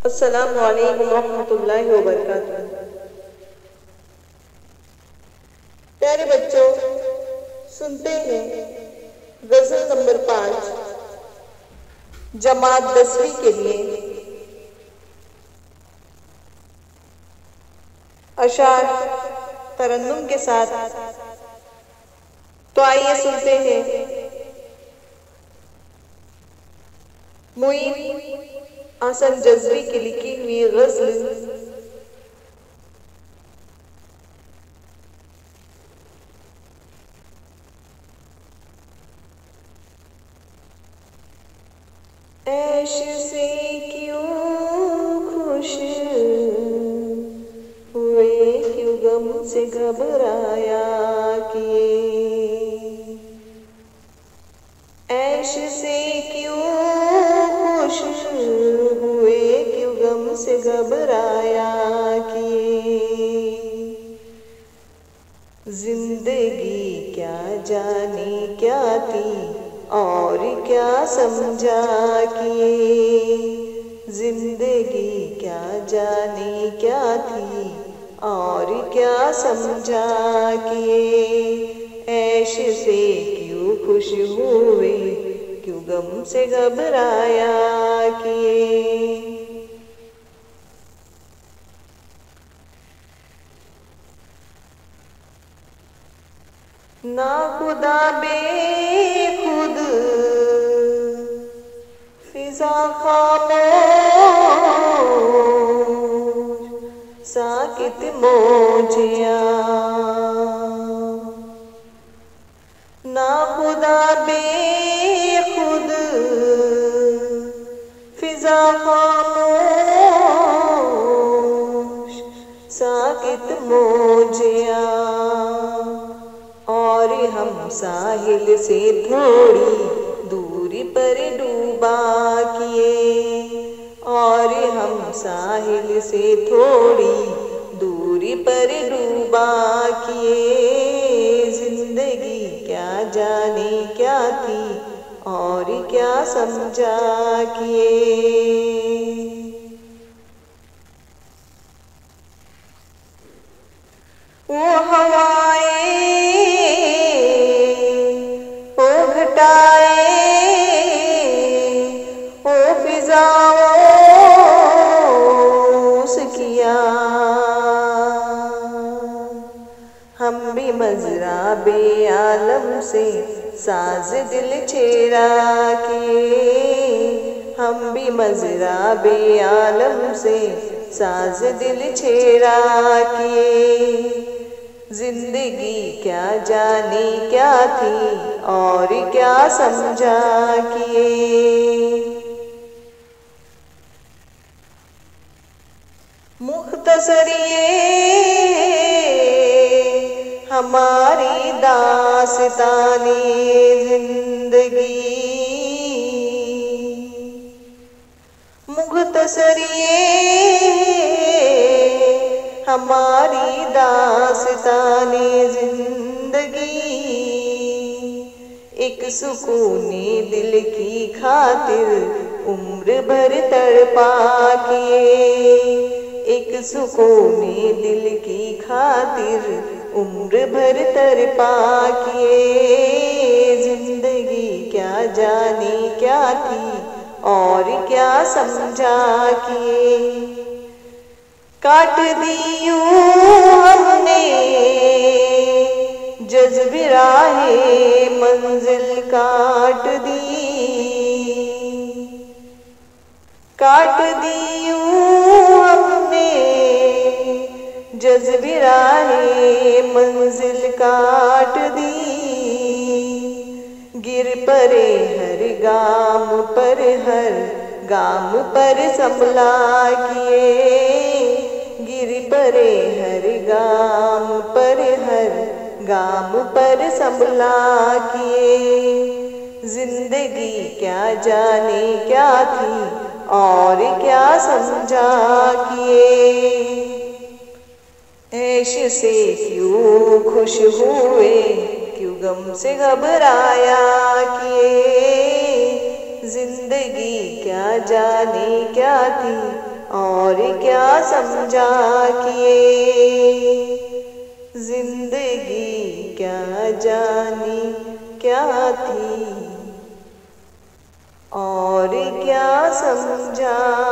अस्सलामु अलैकुम रहमतुल्लाहि व बरकातुहू। प्यारे बच्चों, सुनते हैं गजल नंबर 5 जमात 10वीं के लिए अशार तरन्नुम के साथ। तो आइए सुनते हैं मुईन हसन जज़्बी की लिखी हुई गज़ल ऐश से क्यों खुश हुए, क्यों गम से घबराया किए। ऐश से क्यों खुश हुए, क्यों गम से घबराया किए। जिंदगी क्या जाने क्या थी और क्या समझा किए। जिंदगी क्या जाने क्या थी और क्या समझा किए। ऐश से क्यों खुश हुए, क्यों गम से घबराया किए। ना खुदा बेखुद फिजा खामोश, साकित मोजिया। ना खुदा बेखुद फिजा खामोश, साकित मोजिया। और हम साहिल से थोड़ी दूरी पर डूबा किए। और हम साहिल से थोड़ी दूरी पर डूबा किए। जिंदगी क्या जाने क्या थी और क्या समझा किए। वो हवाएं घटाए, ओ फिजाओं किया। हम भी मजराबे आलम से साज दिल छेड़ा किए। हम भी मजराबे आलम से साज दिल छेड़ा किए। जिंदगी क्या जाने क्या थी और क्या समझा किए। मुख्तसर ये हमारी दास्ताने जिंदगी। मुख्तसर ये हमारी दास्ताने जिंदगी। एक सुकूने दिल की खातिर उम्र भर तड़पा किए। एक सुकूने दिल की खातिर उम्र भर तड़पा किए। जिंदगी क्या जाने क्या थी और क्या समझा किए। काट दी यूं हमने जज्बे राहे मंजिल काट दी। काट दी यूं हमने जज्बे राहे मंजिल काट दी। गिर पड़े हर गाम पर, हर गाम पर संभला किए। गिर पड़े हर गाम पर, हर गाम पर संभला किए। जिंदगी क्या जाने क्या थी और क्या समझा किए। ऐश से क्यों खुश हुए, क्यों गम से घबराया किए। जिंदगी क्या जाने क्या थी और क्या समझा किए, जिंदगी क्या जानी क्या थी और क्या समझा।